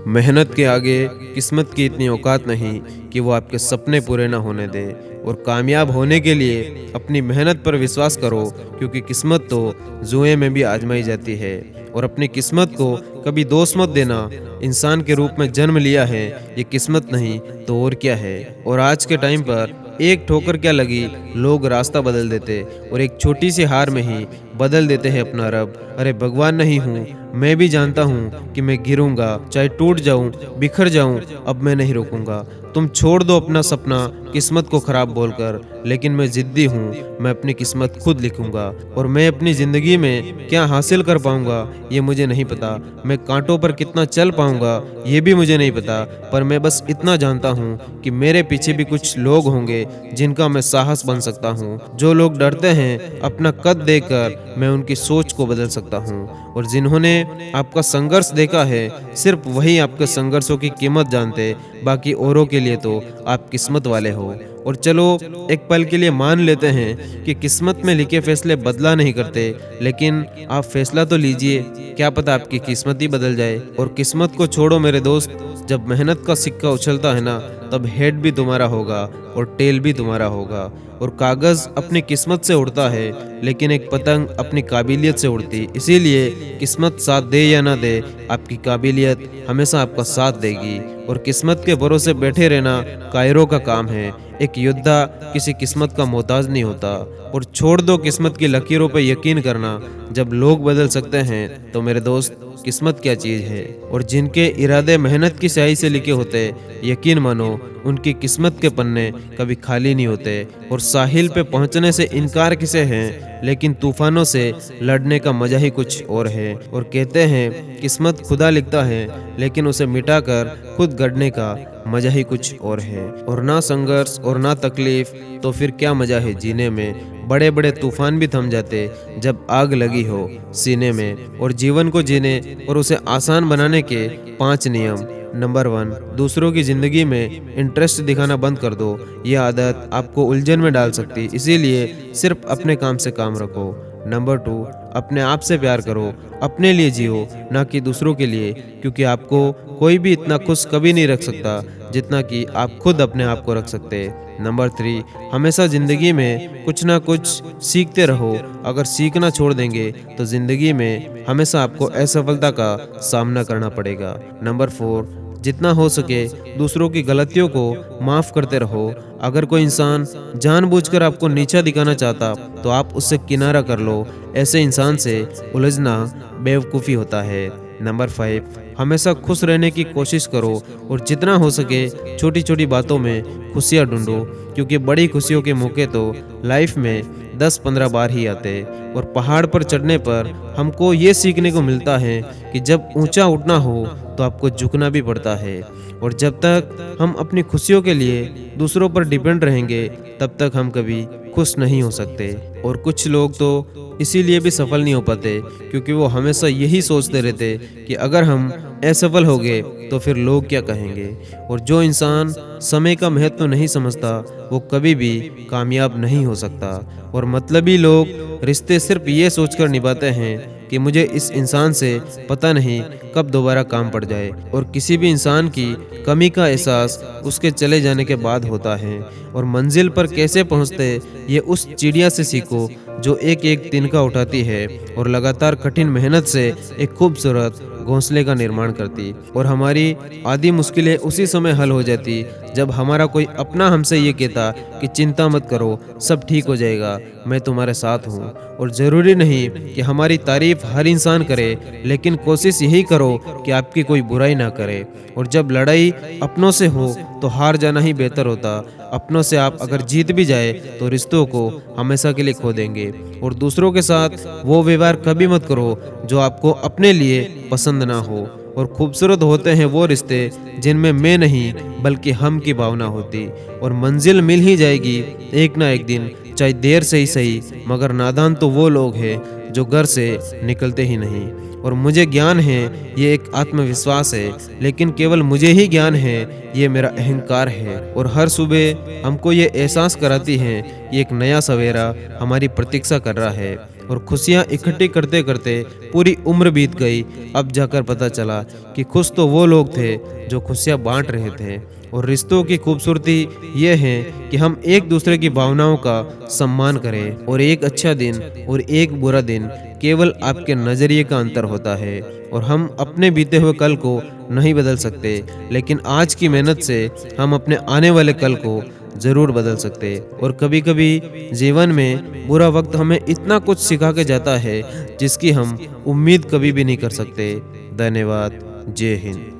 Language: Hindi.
मेहनत के आगे किस्मत की इतनी औकात नहीं कि वो आपके सपने पूरे ना होने दे। और कामयाब होने के लिए अपनी मेहनत पर विश्वास करो, क्योंकि किस्मत तो जुए में भी आजमाई जाती है। और अपनी किस्मत को कभी दोष मत देना। इंसान के रूप में जन्म लिया है, ये किस्मत नहीं तो और क्या है। और आज के टाइम पर एक ठोकर क्या लगी, लोग रास्ता बदल देते, और एक छोटी सी हार में ही बदल देते हैं अपना रब। अरे भगवान नहीं हूँ, मैं भी जानता हूँ कि मैं गिरूंगा, चाहे टूट जाऊं, बिखर जाऊं, अब मैं नहीं रुकूंगा। तुम छोड़ दो अपना सपना किस्मत को खराब बोलकर, लेकिन मैं जिद्दी हूँ, मैं अपनी किस्मत खुद लिखूंगा। और मैं अपनी जिंदगी में क्या हासिल कर पाऊंगा ये मुझे नहीं पता, मैं कांटों पर कितना चल पाऊंगा ये भी मुझे नहीं पता, पर मैं बस इतना जानता हूँ कि मेरे पीछे भी कुछ लोग होंगे जिनका मैं साहस बन सकता हूँ। जो लोग डरते हैं अपना कद देखकर, मैं उनकी सोच को बदल सकता हूँ। और जिन्होंने आपका संघर्ष देखा है, सिर्फ वही आपके संघर्षों की कीमत जानते, बाकी औरों के लिए तो आप किस्मत वाले हो। और चलो एक पल के लिए मान लेते हैं कि किस्मत में लिखे फैसले बदला नहीं करते, लेकिन आप फैसला तो लीजिए, क्या पता आपकी किस्मत ही बदल जाए। और किस्मत को छोड़ो मेरे दोस्त, जब मेहनत का सिक्का उछलता है ना, तब हेड भी तुम्हारा होगा और टेल भी तुम्हारा होगा। और कागज अपनी किस्मत से उड़ता है, लेकिन एक पतंग अपनी काबिलियत से उड़ती। इसीलिए किस्मत साथ दे या ना दे, आपकी काबिलियत हमेशा आपका साथ देगी। और किस्मत के भरोसे बैठे रहना कायरों का काम है। एक योद्धा किसी किस्मत का मोहताज नहीं होता। और छोड़ दो किस्मत की लकीरों पर यकीन करना, जब लोग बदल सकते हैं तो मेरे दोस्त किस्मत क्या चीज़ है। और जिनके इरादे मेहनत की स्याही से लिखे होते, यकीन मानो उनकी किस्मत के पन्ने कभी खाली नहीं होते। और साहिल पे पहुंचने से इनकार किसे हैं, लेकिन तूफानों से लड़ने का मजा ही कुछ और है। और कहते हैं किस्मत खुदा लिखता है, लेकिन उसे मिटाकर खुद गढ़ने का मजा ही कुछ और है। और ना संघर्ष और ना तकलीफ, तो फिर क्या मजा है जीने में। बड़े बड़े तूफान भी थम जाते जब आग लगी हो सीने में। और जीवन को जीने और उसे आसान बनाने के 5 नियम। नंबर 1, दूसरों की जिंदगी में इंटरेस्ट दिखाना बंद कर दो। यह आदत आपको उलझन में डाल सकती, इसीलिए सिर्फ अपने काम से काम रखो। नंबर 2, अपने आप से प्यार करो, अपने लिए जियो, ना कि दूसरों के लिए, क्योंकि आपको कोई भी इतना खुश कभी नहीं रख सकता जितना कि आप खुद अपने आप को रख सकते। नंबर 3, हमेशा जिंदगी में कुछ ना कुछ सीखते रहो। अगर सीखना छोड़ देंगे तो जिंदगी में हमेशा आपको असफलता का सामना करना पड़ेगा। नंबर 4, जितना हो सके दूसरों की गलतियों को माफ़ करते रहो। अगर कोई इंसान जानबूझकर आपको नीचा दिखाना चाहता, तो आप उससे किनारा कर लो। ऐसे इंसान से उलझना बेवकूफ़ी होता है। नंबर 5, हमेशा खुश रहने की कोशिश करो, और जितना हो सके छोटी छोटी बातों में खुशियाँ ढूंढो, क्योंकि बड़ी खुशियों के मौके तो लाइफ में 10-15 बार ही आते। और पहाड़ पर चढ़ने पर हमको ये सीखने को मिलता है कि जब ऊंचा उठना हो तो आपको झुकना भी पड़ता है। और जब तक हम अपनी खुशियों के लिए दूसरों पर डिपेंड रहेंगे, तब तक हम कभी खुश नहीं हो सकते। और कुछ लोग तो इसीलिए भी सफल नहीं हो पाते, क्योंकि वो हमेशा यही सोचते रहते कि अगर हम असफल हो गए तो फिर लोग क्या कहेंगे। और जो इंसान समय का महत्व नहीं समझता, वो कभी भी कामयाब नहीं हो सकता। और मतलबी लोग रिश्ते सिर्फ ये सोचकर निभाते हैं कि मुझे इस इंसान से पता नहीं कब दोबारा काम पड़ जाए। और किसी भी इंसान की कमी का एहसास उसके चले जाने के बाद होता है। और मंजिल पर कैसे पहुंचते, ये उस चिड़िया से सीखो जो एक एक तिनका उठाती है और लगातार कठिन मेहनत से एक खूबसूरत घोंसले का निर्माण करती। और हमारी आधी मुश्किलें उसी समय हल हो जाती जब हमारा कोई अपना हमसे ये कहता कि चिंता मत करो, सब ठीक हो जाएगा, मैं तुम्हारे साथ हूँ। और ज़रूरी नहीं कि हमारी तारीफ हर इंसान करे, लेकिन कोशिश यही करो कि आपकी कोई बुराई ना करे। और जब लड़ाई अपनों से हो तो हार जाना ही बेहतर होता। अपनों से आप अगर जीत भी जाए तो रिश्तों को हमेशा के लिए खो देंगे। और दूसरों के साथ वो व्यवहार कभी मत करो जो आपको अपने लिए पसंद ना हो। और खूबसूरत होते हैं वो रिश्ते जिनमें मैं नहीं बल्कि हम की भावना होती। और मंजिल मिल ही जाएगी एक ना एक दिन, चाहे देर से ही सही, मगर नादान तो वो लोग हैं जो घर से निकलते ही नहीं। और मुझे ज्ञान है, ये एक आत्मविश्वास है, लेकिन केवल मुझे ही ज्ञान है, ये मेरा अहंकार है। और हर सुबह हमको ये एहसास कराती है कि एक नया सवेरा हमारी प्रतीक्षा कर रहा है। और खुशियाँ इकट्ठी करते करते पूरी उम्र बीत गई। अब जाकर पता चला कि खुश तो वो लोग थे जो खुशियाँ बांट रहे थे। और रिश्तों की खूबसूरती ये है कि हम एक दूसरे की भावनाओं का सम्मान करें। और एक अच्छा दिन और एक बुरा दिन केवल आपके नज़रिए का अंतर होता है। और हम अपने बीते हुए कल को नहीं बदल सकते, लेकिन आज की मेहनत से हम अपने आने वाले कल को ज़रूर बदल सकते। और कभी कभी जीवन में बुरा वक्त हमें इतना कुछ सिखा के जाता है जिसकी हम उम्मीद कभी भी नहीं कर सकते। धन्यवाद। जय हिंद।